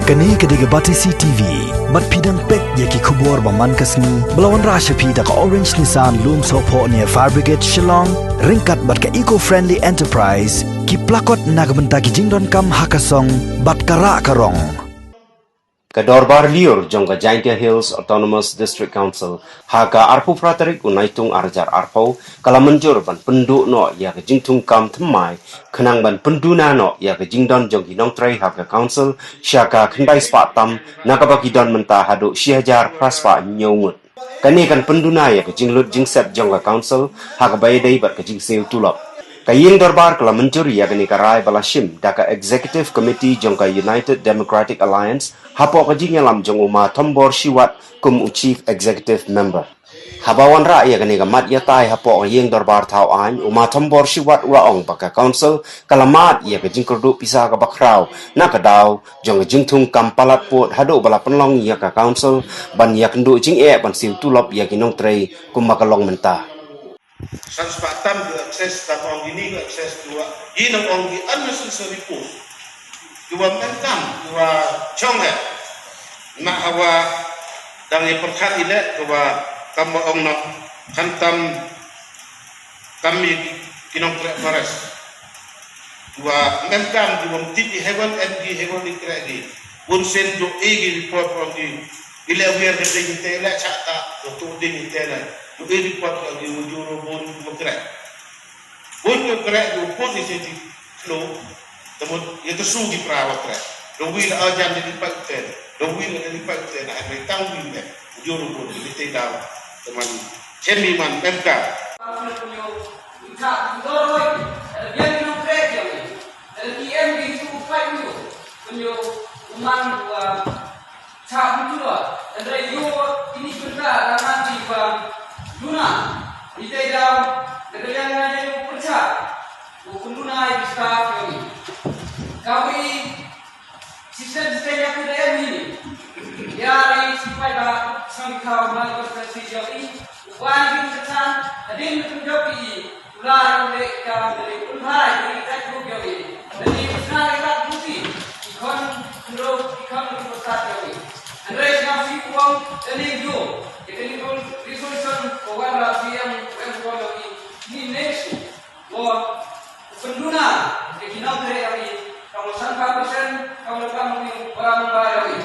Kani kediga batisi TV, mat pidang pek yaki kubur baman kasni, belawan rasha pida ka orange Nissan loom sopo near Fire Brigade Shillong, ringkat bat ka eco-friendly enterprise, ki plakot nagbenta ki jingdon kam hakasong, bat kara karong. Kadorbar liur jongga Jingthung Hills Autonomous District Council haga arpu pratarik unaitung arjar arpau kala menjur ban Pynduh no ya ke Jingthung kam Thymmai kenang ban Pynduh na no ya ke jingdon jonggi Nongtrei haga council syaka kendai spatam nakabaki don mentah hadu syihajar praspa nyongut kani kan Pynduh na ya ke jinglut jingsep jongga council haga bayadai bat ke jingseu tulop Kaying dorbar kala mencuri ya kini karai balashim daka Executive Committee jongka United Democratic Alliance hapo kajing lam jong uma tombor siwat kum Chief Executive Member. Habawan ra ya kini kamat ya tai hapo kaying dorbar tau an uma tombor siwat raong baka council kalamat ya kajing kerdu pisah ka bakrau na kadau jong Jingthung kampalat pot hado bala penlong ya ka council ban ya kendu jing ban siu tulop ya Nongtrei kum makalong mentah. San sepatam ke akses tak orang ini ke akses dua ini orang di unnecessary post dua mentam dua conge nak hawa dan yang perkat ini dua kamu orang nak hantam kami Nongtrei Forest dua mentam dua tipi hewan di kerja pun sen do egi report orang di bila wir ke ding tela cakap tu ding tela tu report di ujung pun menggerak tu posisi di flow temu itu sugi perawat kerek do wir ajan di pakten do wir di pakten ada tahu ni ujung pun di tela teman cemi man MK Cak juga, dan yo ini benar nanti bang Luna, di dalam negara yang yo percaya, bukan Luna yang staff kami sistem yang kita ini, ya ini supaya sangkau manfaat ini, uang kita ada yang menjadi ular mereka dari ulhai dari takut jadi, dari sana kita bukti, ikon kita jadi. Andai nasi uang ini jo, ini pun resolusi program lagi yang program ini next, bahwa penduna di Nongtrei ini kamu sangka persen kamu kamu barang membayar ini.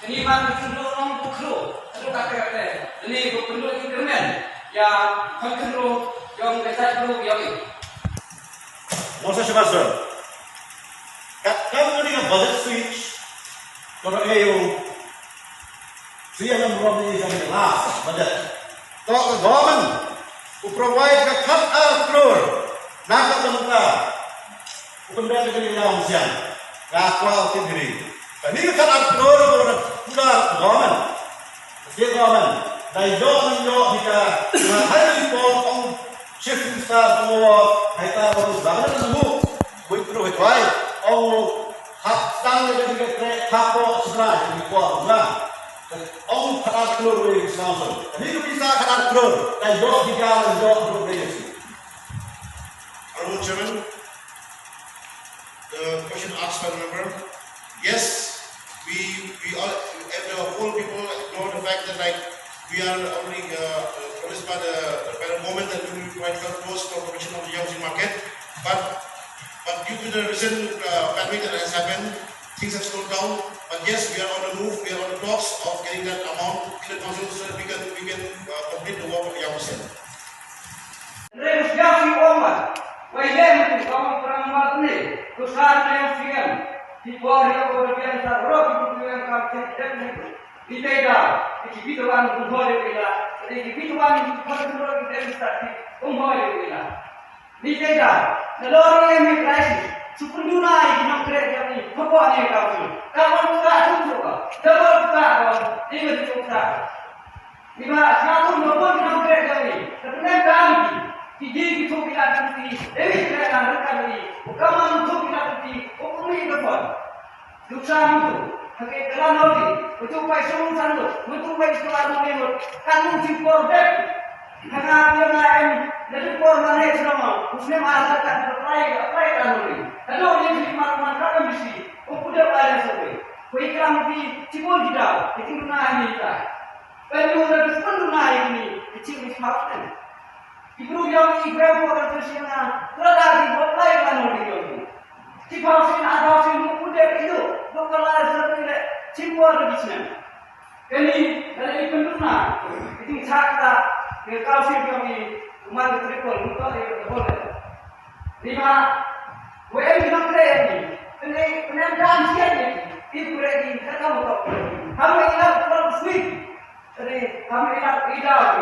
Ini mana penduduk orang bukro, itu kata ini penduduk internet yang kontrol yang kita perlu yang ini. Masa semasa, kamu ni budget switch, kalau siapa yang mempunyai yang last budget? Kalau government provide the cut crore, nak bentuk, bukan dari yang sian, kakwal sendiri. Ini cut crore sudah government, state government. Dari jauh kita hari ini orang shifting star semua, kita harus bangun semua, withdraw itu, orang hak tang dari kita kapok sebelah, ini kuat sebelah. Ông khát khôn về sao rồi? Nếu kita khát khôn, tại do kita do khôn về gì? Honorable Chairman, the question asked by the member. Yes, we all, the whole people know the fact that we are only promised by the moment that we will provide close for provision of the housing market, but due to the recent pandemic that has happened, things have slowed down. But yes, we are on the move. We are on the talks of getting that amount in the council so that we can complete the work of the council. Negosiasi umat, wajib itu kamu perang mati. Kusar yang siam, di bawah yang berbiang sarok itu yang kamu ceknya. Di tidak, di bituan umur kita, di bituan umur kita start umur kita. Di tidak, kalau yang migrasi. Supenduna ini Nongtrei kami, apa ni kau? Kamu tak cukup, double tak kau, ini cukup. Lima satu nombor Nongtrei kami, sebenarnya kami, ini kita kita nanti, ini kita akan kami, kamu untuk kita nanti, ukumi betul. Lusa itu, pakai kelan lagi, untuk paisung satu, untuk paisung anu kamu dikorban. Karena dia lain dari korban itu semua, muslim asal kan apply kan ni. Kalau dia di mana-mana kan mesti, udah bayar sampai. Kue kerang di cibul kita, itu guna ini kita. Kalau ada pun guna ini, itu misal kan. Ibu yang ibu orang tersiana, berada di bawah kan orang itu. Cibul sini ada sini muda itu, bukan seperti cibul di sini. Ini dari penduduk, itu sakta, kalau sini kami umat terikul, untuk itu boleh. Lima, kue ini Nongtrei ini, penandaan siapa? Ibu lagi kata muka, kami ingat kalau sweet, jadi kami ingat idah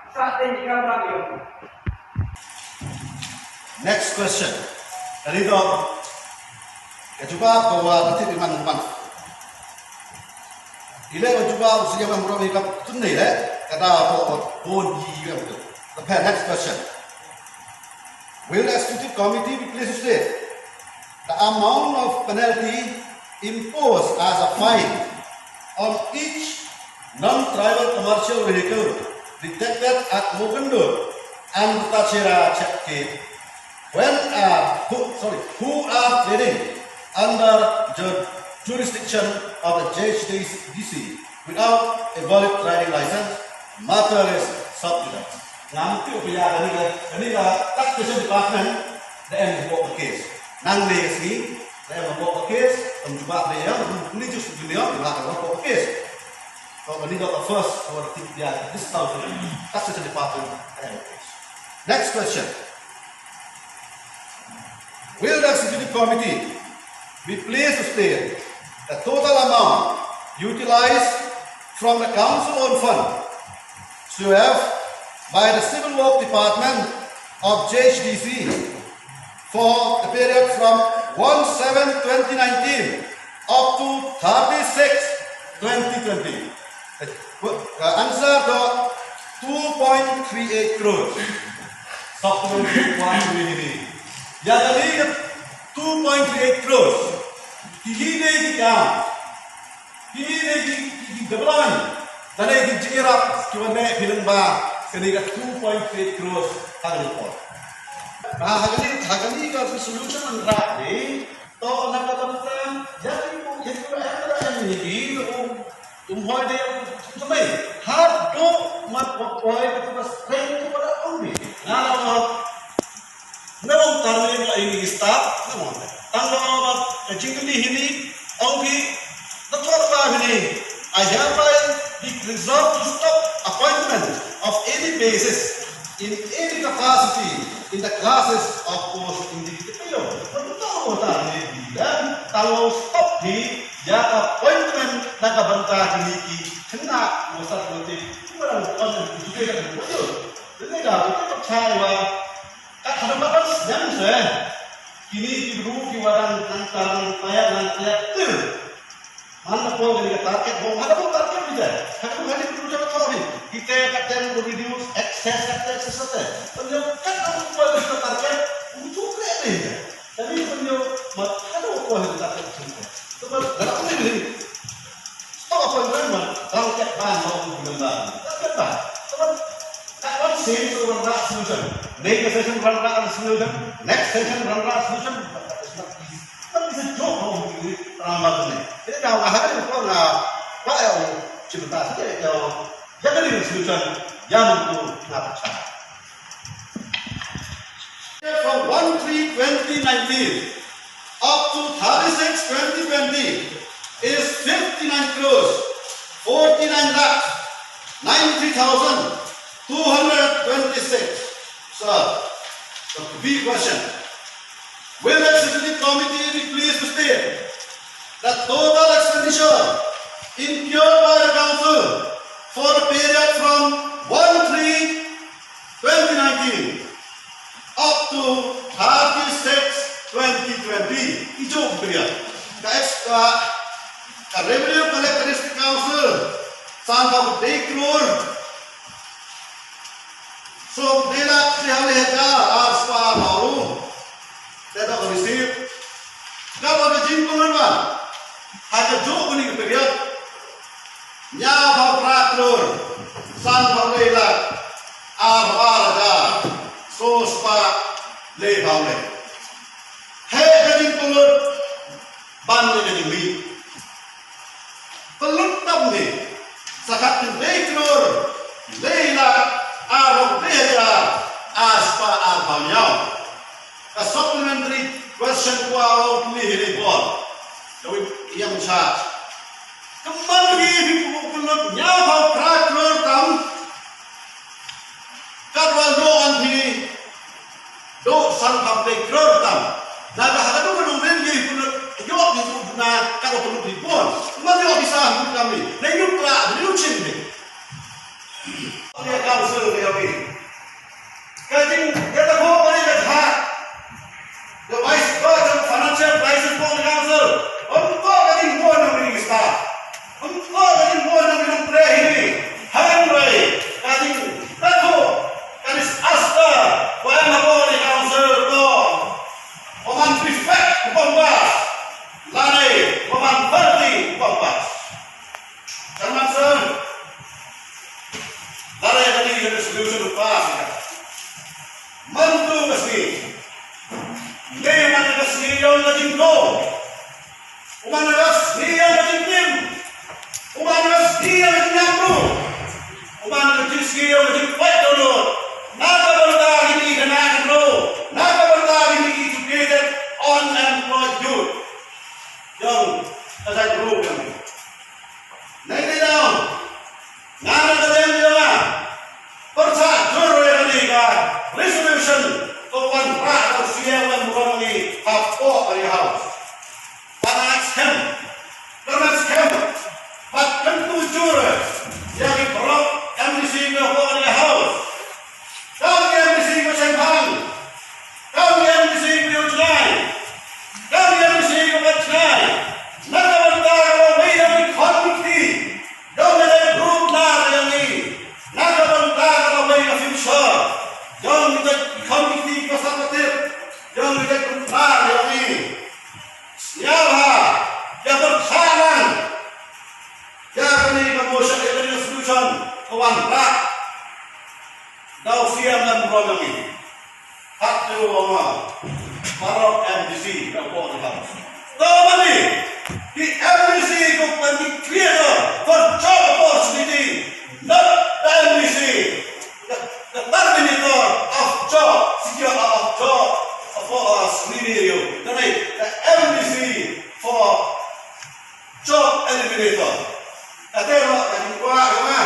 saat ini kami. Next question. Dari itu, coba bawa nanti di mana? Ile coba usia yang berapa ikut tunai le, kata bodi gitu. The next question. Will the executive committee be pleased to state the amount of penalty imposed as a fine on each non-tribal commercial vehicle detected at Pynduh and Jhadc who are trading under the jurisdiction of the Jhadc without a valid driving license, matter is subjudiced. Nanti upaya ini taxation department dan membawa case. Nang negasi saya membawa case, mencoba dia, ini justru dia membawa case. So ini got the first or this thousand taxation department and case. Next question. Will the executive committee be pleased to state the total amount utilized from the council own fund by the Civil Work Department of Jhadc for the period from 1/7/2019 up to 30/6/2020? The answer to 2.38 crores. Supplementary ini. Ya jadi 2.38 crores. Ini di development. Dan ini jira kiwane bilang ba kaniga 2.38 crores harus. Hagani ka solution ang rati to nakatatan jadi ada ini umhoy dia Thymmai har do mat pokoi itu pas strength pada umbi ngalaw nawang tarmi la ini staff nawang tanggaw Jingthung ini umbi doktor pa ini ayapai di reserve to stop appointment of any basis in any capacity in the classes of post indicated below. Betul tarmi dan kalau stop di ya appointment nakabanta kiniki kena masa nanti kurang orang juga kan betul. Jadi dah kita percaya kat hadapan yang saya kini dulu kiwaran antara payah tu mana pun dari target ada pun target juga. Ada pun hari dulu jangan tahu kita katakan reduce excess saja. Penjauhkan apa pun kita target untuk ni. Tapi penjauh ada apa yang target kita. Sebab dalam ini stop appointment rangkaian bahan bulan. Rangkaian bahan. Sebab kawan same to run that solution. Next session run that solution. Next session run that solution. Tapi bisa jauh ini ramah ni. Jadi kalau hari ini kau nak yang cerita saja yang jangan ini solution yang untuk nak cakap. From 1/3/2019 up to 30/6/2020 is 59 crores 49 lakh 90,226. So, the big question. Will the executive committee be pleased to state that total expenditure incurred by the council for the period from 1/3/2019 up to 30/6/2020? Hijau beriak. The revenue collectorate council sampai 3 crore. So, dia hal aspa baru. Kita receive. Kalau ada Jingthung mana? Ada jauh ni period. Nya berpraktur, san berlelat, arwaraja, sospa lebawle. Hei Jingthung ban ni jadi. sakat beklur leila arok beja aspa albamyao a supplementary question kwa au ni report dawit yang sa kembali di buku nyawa praklur tam kadwal do anti do san beklur tam naga hadu belum mengi punut yo di na kalau punut di bon kembali bisa kami na yukla lucin ni dia kau suruh dia ni kadang kita ko balik dah the vice president financial crisis for the council untuk kadang ko na ni staff untuk kadang ko na Nongtrei ini Hiran kadang tahu kadang asta wah nak ni council to oman prefect pembas lari oman parti pembas termasuk lari tadi yang resolution lepas mantu mesti dia mana mesti yang lagi go umana mesti yang lagi tim umana mesti yang lagi nyamru umana mesti yang lagi fight dulu naga berda ini kena dulu naga berda ini educated unemployed youth yang ada group kami naik down nana kadang dia percaya juru yang ini resolution kawan atau siapa yang mengurangi apa dari house panas hem bahkan tujuh yang diperok MDC bahwa dari house kami MDC macam hang kami MDC berjalan kami MDC berjalan nak benda kalau bayar economy dong ada group nak yang ni nak benda kalau bayar future dong kita economy pasal yang kita kenal yang ni siapa yang berjalan yang ini promotion yang ini solution kawan rak dah siap dan program ini hak tu orang para MDC dah buat dah tahu ni di MDC itu penting creator for job opportunity not the MDC the terminator of job secure of job for scenario the MDC for job eliminator katero kan kuah kemana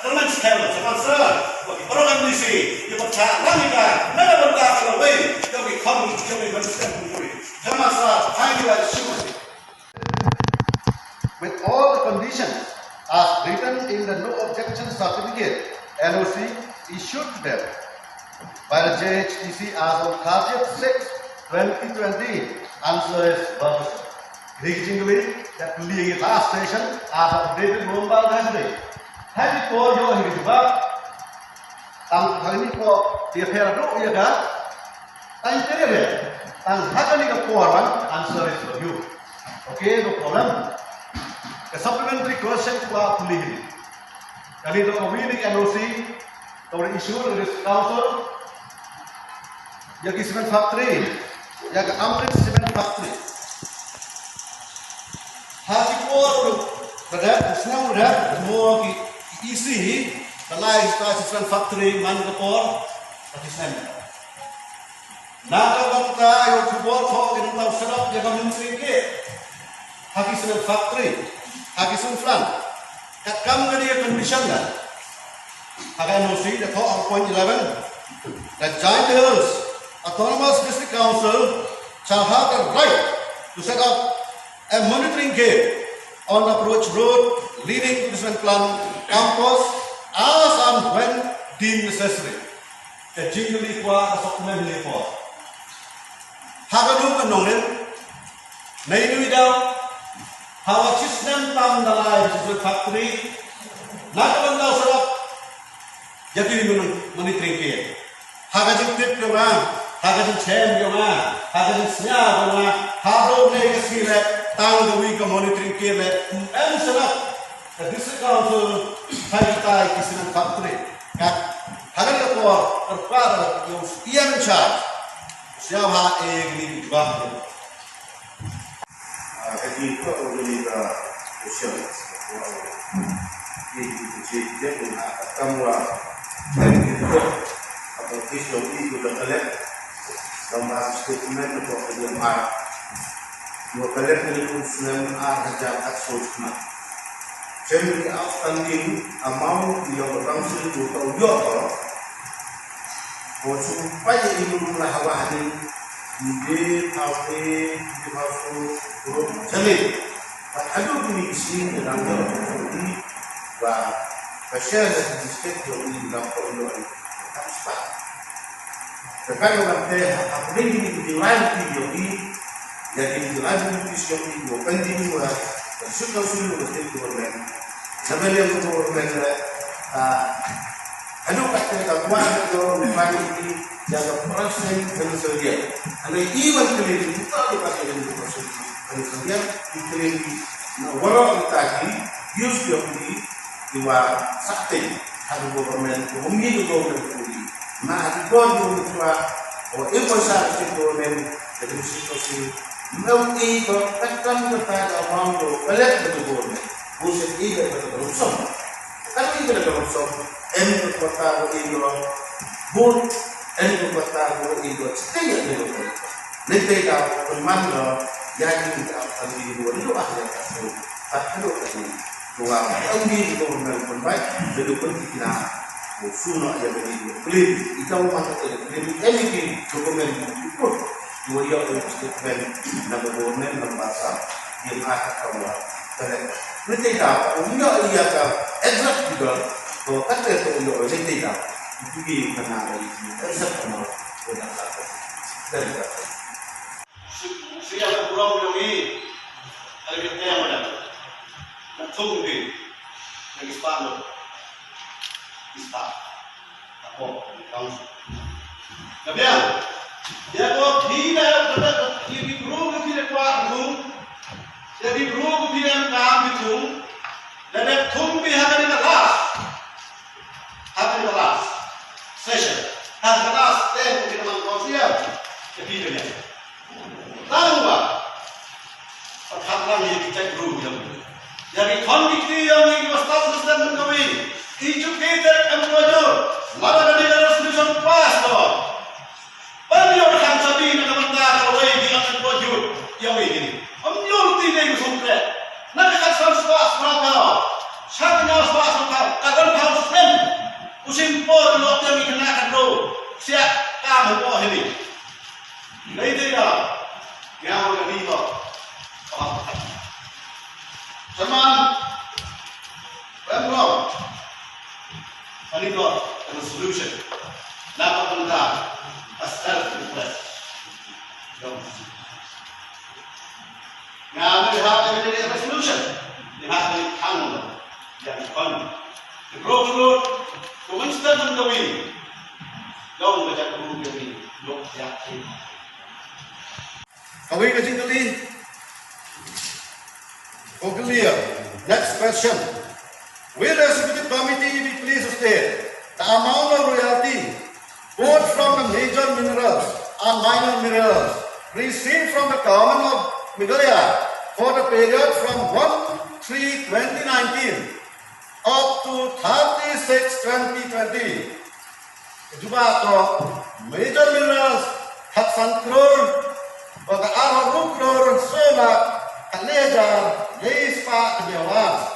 teman sekali sponsor program MDC dia percaya lagi kan mana benda kalau wei kami bersama kami sama sama hanya ada semua with all the conditions as written in the no objection certificate NOC issued to them by the JHTC as on 30th 6, 2020 answer is verbose. Reachingly that the last station as updated mobile Thursday. Have you called your hijab? Hari ini ko dia perlu ya kan? Tanya dia. Tanya hari ini ko answer is for you. Okay, no problem. The supplementary question for police. Kali itu winning NOC, our issue is council. Yang cement factory, yang amrit cement factory. Hati kuat, berada, senang berada, semua isi, kalau cement factory mana kapor, hati senang. Naga bangta yang kubur kau ini tahu serap yang menteri ke, hati cement factory. Hagi sunflan, kat kam dia condition kan? Hagi NOC, the talk point 11, that Giant Hills Autonomous District Council shall have the right to set up a monitoring gate on the approach road leading to the cement plant campus as and when deemed necessary. The jingly kwa, the supplementary for. Hagi lu menongin, nainu idau. Hawa cisnem tam dalai di factory, nak benda serap, jadi monitoring ke. Haga jentip ke mana, haga jencem ke mana, haga jencnya ke mana, hado negasi le, tang dewi ke monitoring ke le, serap. The district council hai kisah factory, haga dia kuat terpara yang ia mencari, siapa ini bah. Jadi itu adalah questions. dia pun kamu itu atau kisah itu dah kelak dalam statement untuk kerjaan dua kelak itu Islam Jhadc asosna jadi outstanding amount yang berlangsung itu tahu juga supaya ini melahawah di hafal jadi ada bunyi sini dalam jadi và share the schedule in the following step. The kind of updating the line video yang di line video ini penting buat sudah state government. Sampai yang government ada kata kuat itu memang jaga perasaan manusia. Ada even kelihatan kita dipakai dengan manusia kelihatan walau kita use your iwa sakti hadu government ummi government kuli ma adi government tua o info sa government jadi situasi mau itu takkan berpada mampu balik ke government bukan itu berusaha tapi itu berusaha kota itu bun kota itu setengah itu nanti kau pemandang yang kita akan itu akhirnya kasih tak ada kasih Tuhan ambil government pembaik jadi penting sunnah yang beli ikaw mantap beli anything dokumen itu dua yang statement nama government nama bahasa yang akan kawan nanti tahu enggak iya kau exact juga kalau kata itu enggak nanti tahu itu di mana dari exact kamu sudah tahu dari siapa pulau ini ada kita yang mana Nongtrei yang Islam apa kamu kemudian dia kok tidak ada di grup tidak kuat jadi grup tidak kam itu dan tumpi hari kelas session kelas dan kita mengkonsiap jadi dia tahu tak perhatian yang kita grup yang jadi kondisi yang dimaksud dan mengawin educated employer mana dari resolution pass loh banyak orang sabi na namanta kawai di ang employer yang ini amnyol tidak itu sumber nakakasal spas mereka siapa spas mereka kadang harus sem usimpor lo kami kenakan lo siap kamu oh ini tidak yang lebih itu Teman, pemprov, ini got a solution. Dapat menentang a self-request. Now we have to make a resolution. We have to handle the economy. The broken road, the Winston and the wind. Don't let that move your wind. Look that thing. Are we getting to lead? Clear. Next question. Will the executive committee be pleased to state the amount of royalty both from the major minerals and minor minerals received from the government of Meghalaya for the period from 1/3/2019 up to 30/6/2020. Juga to major minerals Hatsan crore, or the Arab crore, Sona, Kaleja, Leispa, Dewas,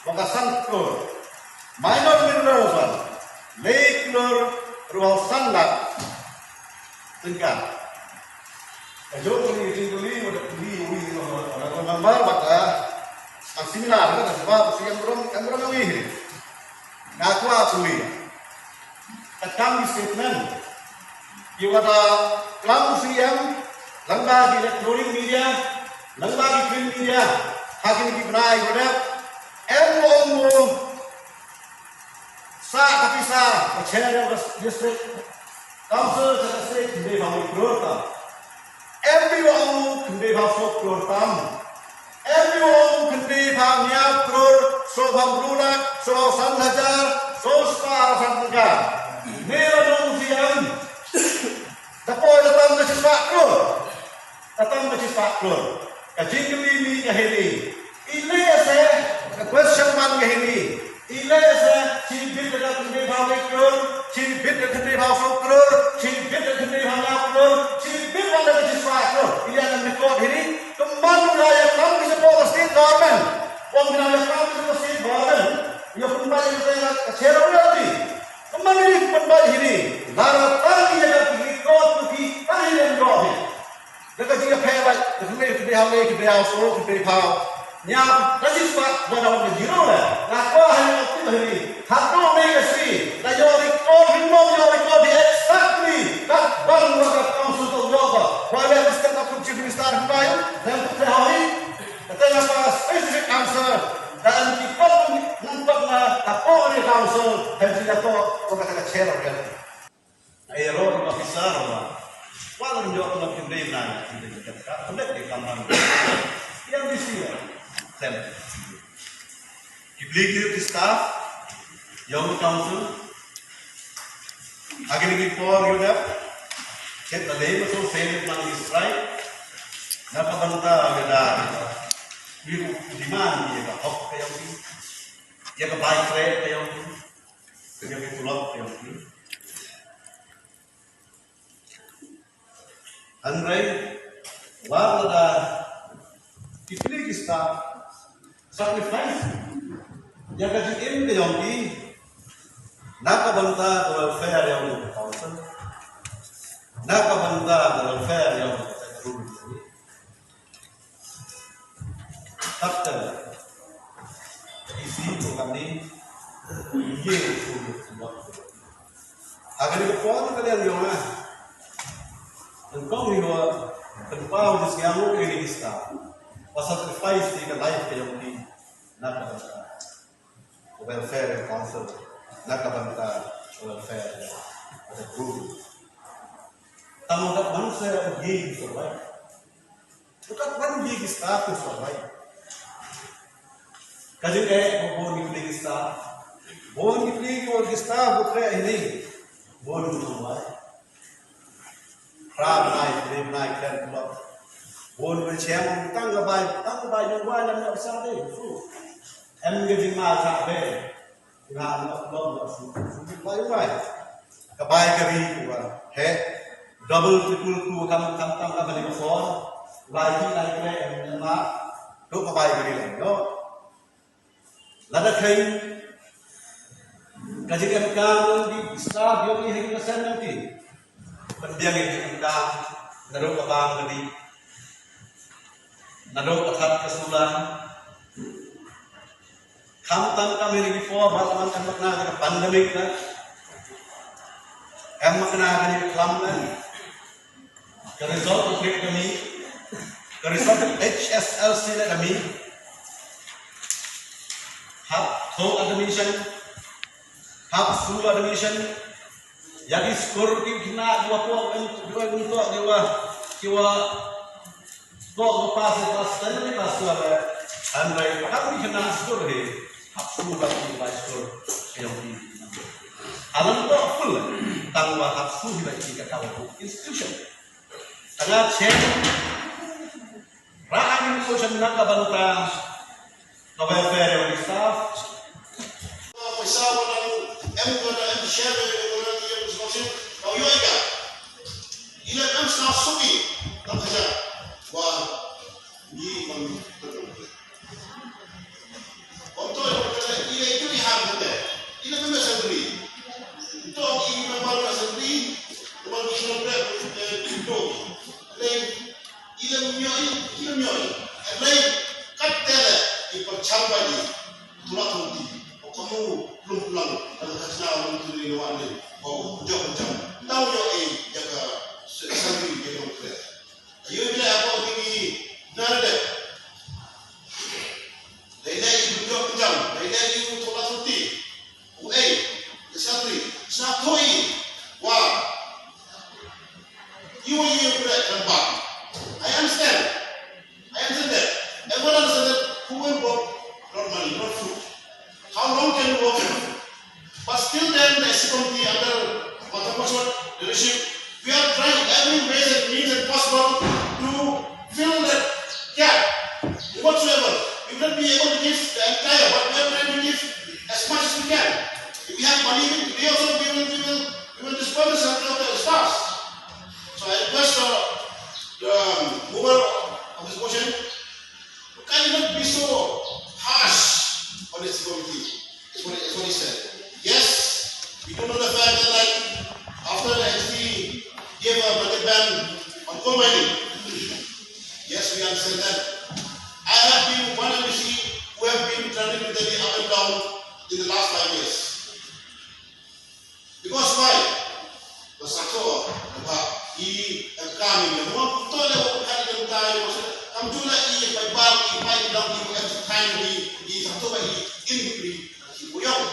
Wagasan crore. Minor minerals, Lake crore, Ruang Sandak, Tyngka. Kalau ini tinggali, orang gambar maka similar kan sebab siang belum lagi. Ngaku akui. Kami statement. Juga ada kelam siang, lembaga elektronik media, lembaga print media, hakim dibnai pada MOMO sa kapisa channel district council district di bawah Kurta. Everyone di bawah Kurta. Everyone di bawah Niat Kur, Sobam Runak, Sosan Hajar, Sospa Santiga. Merong siang. Dapat datang ke Pak Klur. Kajing ini kahini. Ini saya question man kahini. Orang bilang yang kami itu mesti badan. Ia kembali kita yang kecewa lagi. Kembali kembali ini. Lara tadi yang ikut pergi tadi yang doa. Jika jika payah, jika kita solo kita nyam kasih sebab pada orang jiro lah. Nak hanya waktu ini. Hatu negasi. Dah jauh di exactly. Tak baru nak kamu sudah jawab. Wala mesti tak chief minister bayu dan terhari. Katanya apa specific answer dan kita nampak na apa ni council dan tidak tahu apa kata chair kan. Aero di officer lah. Wala menjawab nak pindah mana. Tidak di kamar. Yang di sini. Sen. Dibeli ke staff yang council. Agar ini for you dah. Kita lebih so save money strike. Nakabanta agada. Biru demand dia hok kayak ni. Dia ke bike rate kayak ni. Dia ke pulau kayak ni. Andrei, wala dipilih kita sacrifice. Dia kaji kayak ni. Nakabanta welfare yang ni council. Nakabanta welfare yang rule. Takkan isi itu kami ingin semua. Agar dikuat kalian jangan. Engkau hidup terpau di sekian ini kita. Pasal sacrifice di life yang di nakabanta welfare council. Nakabanta welfare ada rule. Tamu tak bangsa pergi survive. Bukan pergi kita survive. Kaji bon dipilih kita, bon dipilih orang kita bukan ini, bon rumah, ram naik kan kelab, bon berciam tangga bayi yang dalam besar ni, gedi macam be, nak kelab bayi, kebayi kari kuat, double triple ku kamu tangga balik phone, bayi naik nak, tu kebayi kari lagi, no. Lada kain kajian kamu di staff yang ini kesan nanti pendiang yang kita naruh abang tadi naruh atas kesulan kamu kami ini before balaman kan makna pandemik kan makna kan kelam kan result kami result HSLC kami Hub admission, hub school admission, jadi skor kena dua untuk jiwa dua lepas dan lepas tu ada andai hub kena skor he hub school kena skor yang di alam tu full tangwa hub school lagi kita tahu institution tengah check rahan institution nak bantah welfare yang staff. Pesawat dan share dengan dia masing-masing. Kau yo ika. Ila kan staff suki. Tak saja. Wah, ni memang betul. Untuk ila itu lihat kita. Ila memang sendiri. Untuk ini memang sendiri. Memang sendiri. Itu. Ila menyoi. Lain kata percampai tulah tunti. Kamu belum pulang dalam kerja untuk ini awak ni. Oh, jam. Tahu yo jaga sendiri dia Nongtrei. Ayo bila apa ini nada. Lain jam. Lain tulah tunti. Sendiri. Sakoi. Wah. You nampak. I understand that. Everyone understand that. Who will work? Not money, not food. How long can you work? But still then, the committee under Matamashwar leadership, we are trying every way and means and possible to fill that gap. Whatsoever. We will not be able to give the entire, but we are trying to give as much as we can. If we have money, we will disperse it of the stars. So I request the mover of this motion, can you not be so harsh in the last 5 years. Because why? The sakso about he and coming and what to let what kind of time was come to let he by bar he by down he every time he sakso by he in he boyong.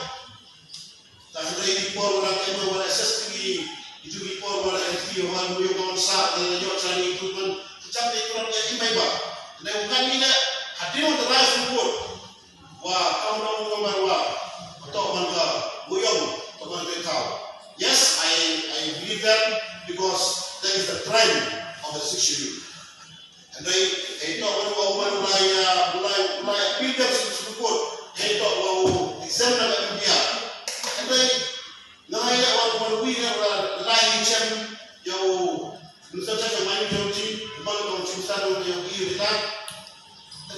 That's the way before when I came over assessing itu before when I see one boyong on sa dan yo cari itu kan sampai kurang yang by bar. Dan bukan ini hadir untuk rise report. Wah, kamu gambar wah atau mana boyong atau mana tahu. Yes, I believe that because that is the trend of the 6 schedule. And they talk about mulai pilih sebut, they talk about exam dalam India. And they naya orang we have lain macam yang nusa cakap main janji, malu kau cinta dengan yang ini kita.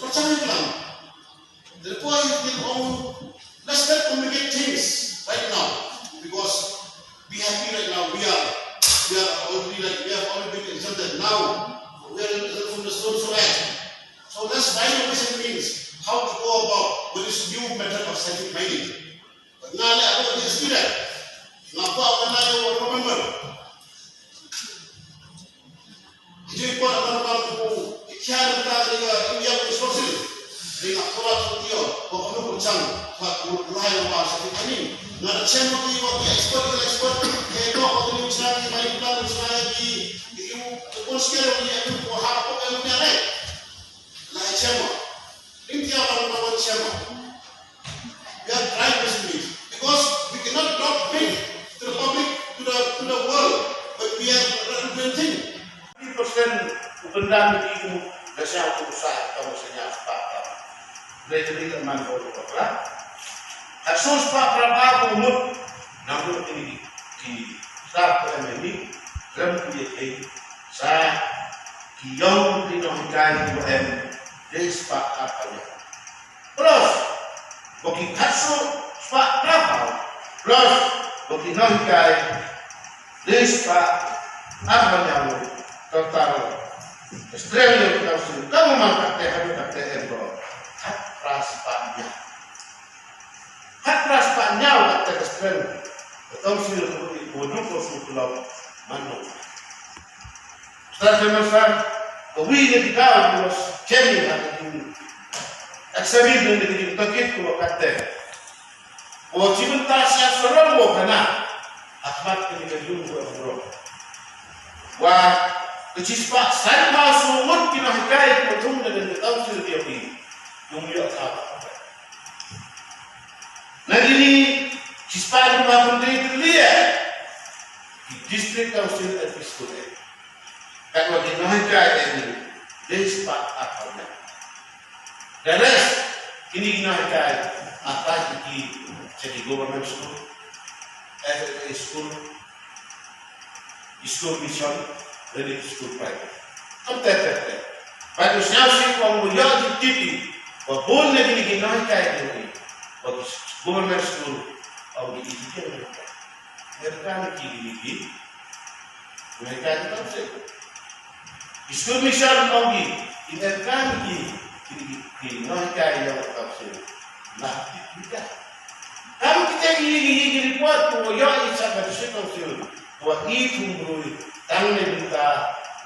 Percaya pelan. The point is let's not complicate things right now because we happy right now. We have already been exempted now. We are from the stone so bad. So that's why the question means how to go about with this new method of scientific mining. But now I don't do that. Now I remember. Jadi pada orang ikhyan tentang India resources dengan kuat dia, kalau bercang buat mulai apa seperti ini. Nah, cuma dia ekspor, itu kalau dia cakap baik plan saya di itu konspirasi dia itu apa yang dia ada. Nah, cuma India orang cuma we are trying this means because we cannot bring to the public to the world, but we are representing 50% benda itu dasar usaha kamu senyap pak. Dari teman orang Asus Pak Prabowo umur namun ini di start ini dalam kejadian saya kiyong dinamika UM des Pak apanya plus bagi Asus Pak Prabowo plus bagi dinamika des Pak apanya total Australia kita sudah mengangkat THB hak praspanya. Hak praspanya waktu kestrel. Betul sih untuk bodoh kosong pulau mana. Setelah semasa kewin kita terus cemil hati ini. Aksari dengan kita takut kalau kata. Oh cimentas yang serem bukanlah. Akmat ini kedua bro. Wah kecispak saya masuk mut kita hikai betul dengan tahu sih dia ini. Jumlah apa? Nah ini cispa rumah menteri terlihat di distrik council episode. Kalau di Nongtrei ini, cispa apa? Dan ini Nongtrei apa jadi government school, school mission, dan school private. Tempat. Pada siapa yang menjadi titik Walaupun negeri kita ini, bagi government school, orang ini juga mereka ini, mereka itu tak sih. School mission orang ini, mereka ini, mereka yang tak sih. Nah, kita, kalau kita ini buat, ya ini sangat tak sih. Buat itu berui, tangan kita,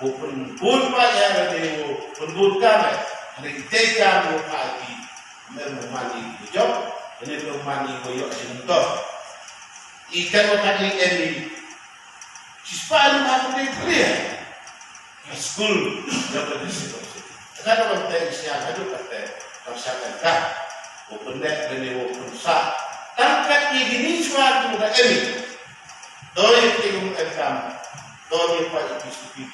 bukan payah ada, bukan kami. Ini Tyngka mengkaji memani job, ini memani koyok sentuh. Ikan makan ini, siswa rumah pun clear. School dapat disitu. Sekarang orang siapa itu kata masyarakat kah, open net dan open sah. Tangkat ini suatu muda ini. Doi tengok ekam, doi pak itu supi.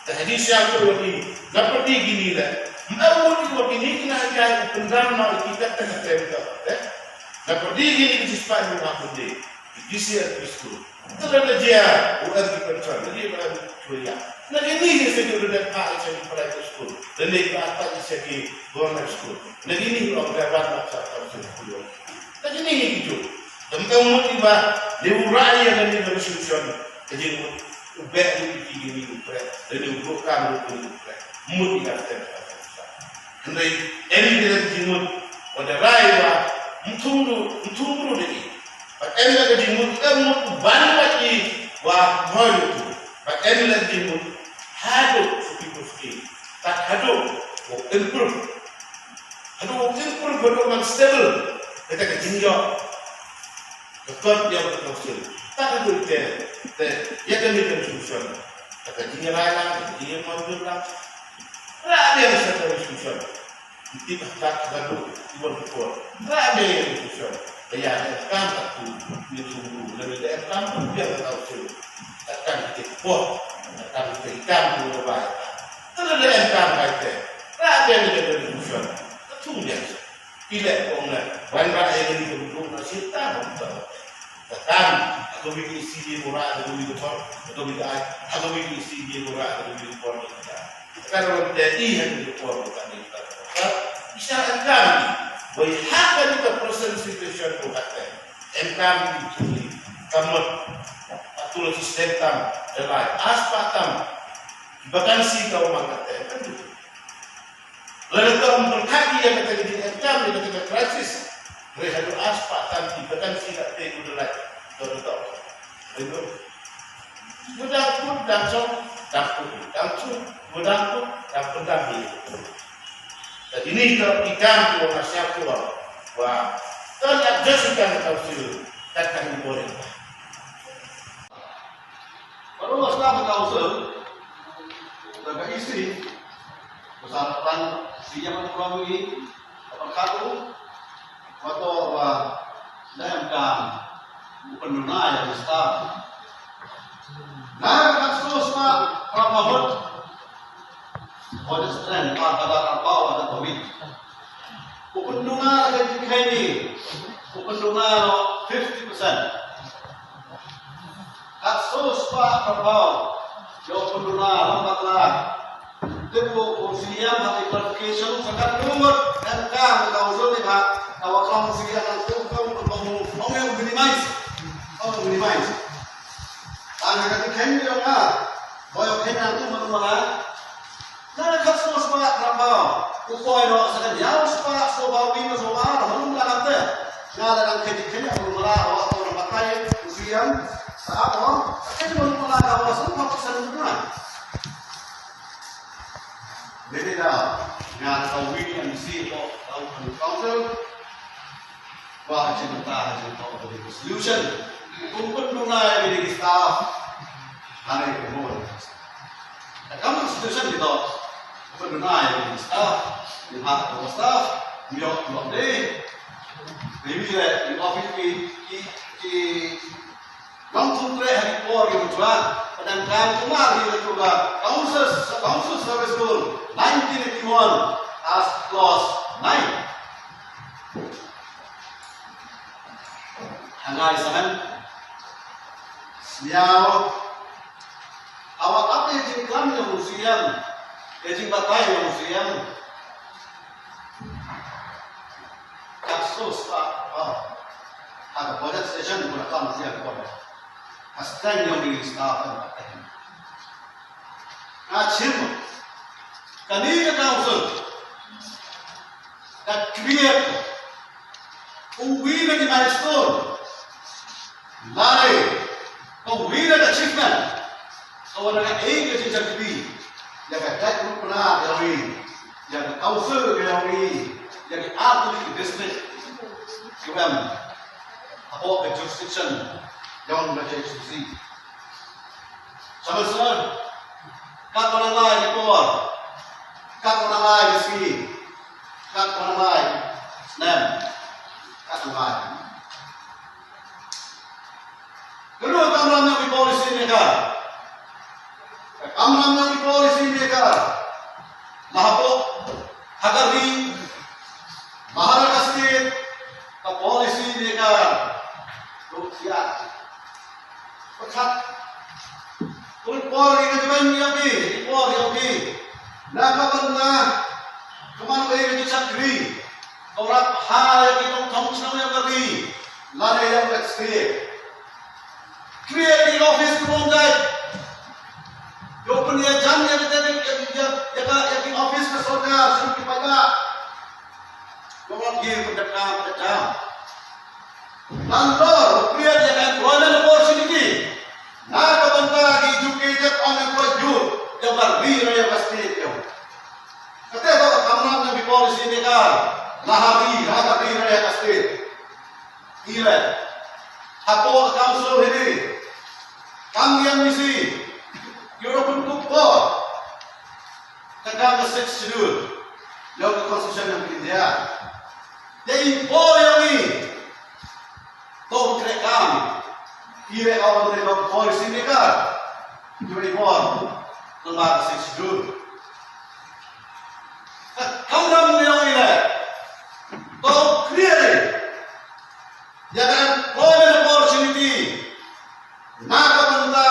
Jadi siapa lagi? Dapat gini lah. Namun itu begini kita akan pendana kita kena terima. Dapat gini kita sepanjang rumah pun di sini itu. Terlalu dia orang kita cakap dia orang curia. Nah ini saya sudah dapat saya private school. Dan ini apa saya government school. Nah ini orang dapat maksud school. Nah ini gitu. Dan kemudian tiba diurai yang ini resolution. Jadi ubah ini ubah. Dan bukan ubah. Mudi kata. Jadi ini dia jimut pada raya mtunguru deki but emla di mut banwati wa moyu but emla di mut hado suki tak hado wo improve betul man stable kita ke jinjo betul dia betul tak ada te ya kan ni solution kata jinjo raya dia mau lah rabi yang satu solution tidak tak gaduh ibu betul rabi yang solution ya kan tak tu dia sungguh lebih dari kan dia tahu sih takkan kita pot takkan kita ikan tu baik kalau dia kan baik rabi yang solution tunggu tidak orang banyak yang duduk nasi tahu takkan atau bikin isi dia murah atau bikin apa atau bikin isi dia murah atau bikin apa kalau jadi yang dibuat bukan itu bisa engkau berhak juga proses situation bukan engkau itu kamu atur sistem tam dan aspatam bahkan si kau mengatakan kan itu lalu kau memperkati yang kata di engkau yang kata krisis mereka itu aspatam bahkan si tak tahu lagi tahu itu mudah pun langsung mudah dan pendamping. Jadi ini ikan tu nasihat tu wah tak jadikan kausul takkan boleh. Baru masalah kausul dapat isi bersama siapa yang ini apakah atau dalam kan penduduk yang besar. Nah, kasus Pak Pada strand kadar apa ada tawid. Upendungan ada dikaini. Upendungan 50%. Kasus Pak Prabal. Jauh pendungan lambatlah. Depo kursinya mati qualification sekarang nomor dan kan kausul ni Pak. Awak kamu sekian kau minimize. Tangan kaki kami yang boyok hendak tu mana? Nada kasus Pak Prabal. Upoi no sekarang jauh Pak sobat bina sobat belum lagi. Nada dan kaki belum lagi. Awak orang pakai usian saat orang kaki belum lagi. Awak semua pesan benar. Jadi dah, yang tahu ini yang isi tahu council, wah cinta tahu dari solution. Kumpul tunai dari staff, hari kemudian. Kamu solution itu, kumpul tunai dari staff, lihat dari staff, miok deh. Maybe di office ki Nongtrei hari por yang jual, dan kan kemarin itu juga council service school 1981 as clause 9. Hangai saman. Siao awak apa yang jadi kami yang musian, yang batai yang musian. Kasus Pak, ada budget station bukan musian kau. Asal yang di staff dan batai. Acim, kami council that create we the milestone. Lari, kau wira achievement. Kau nak yang jadi, yang kat pernah jauhi, yang council jauhi, yang atlet district, kau apa jurisdiction, yang menjadi institusi. Sama-sama, kat orang lain di luar, kat orang lain di sini, kat orang lain, kat orang lain. Kedua kamera yang di polisi mereka, kamera yang di polisi mereka, lahapok, hagari, maharakastit, ke polisi mereka, rupiah, pekat, polri kecuali lagi, polri lagi, nak benda, kemana pergi cakri, orang hal yang kita tahu yang lagi, lari yang ekstrim. Create the office to Mumbai. You open your jam, you office ke sorga, sini pada. Don't give the job. Landlord, create an employment opportunity. Nakabanta educated unemployed youth yang berdiri yang pasti itu. Ketika kamu nak policy negara, nahari, berdiri yang pasti. Iya. Apa council ini? Kami yang misi European Board. Tegang 6 schedule. Yang constitution yang India. Jadi yang ini. Tahu kami. Iya awal dari polisi negara. Jadi lembaga 6 schedule. Kamu yang ini. Tahu clearly. Jangan employment opportunity. Nakabanta.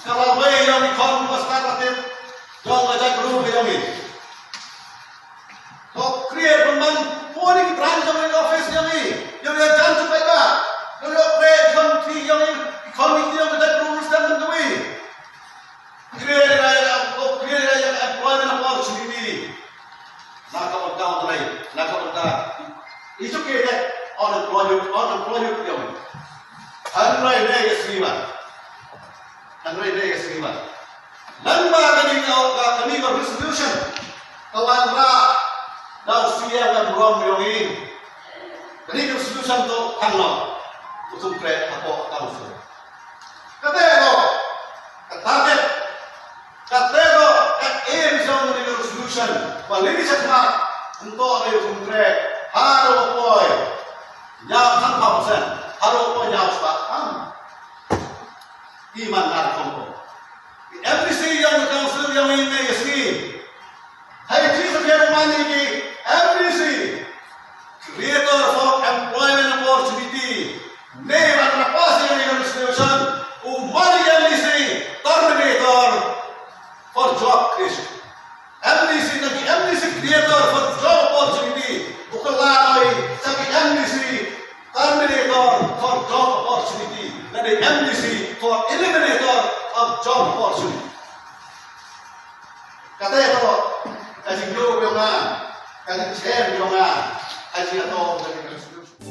Kalau yang ikon masyarakat dong ngajak guru yang ini. Kau create pemban polling branch yang di office yang ini. Yang dia jangan supaya tak. Yang dia create country yang ini. Economy yang ngajak guru dan ini. Create yang employment opportunity. Nakabanta. Itu kita unemployed yang ini. Handrai dia seniman. Lembaga kami resolution kawan dah usia yang belum ini. Jadi resolution tu kanlah untuk create apa council. Katero, aim sama dengan resolution. Paling cepat untuk ada create harus boy. Jawab 100%. Harus boy jawab sebab iman dan kompon. Every yang council yang ini meski, hai chीज के माने कि every creator for employment opportunity, ne warna pas yang resolution, umani yang ini terminator for job creation. Every creator for job opportunity, bukan lagi tapi every terminator for job opportunity, dan MDC for eliminator of job opportunity. Katanya kalau kasih job yang mana, kasih share yang mana, kasih atau dari resolusi.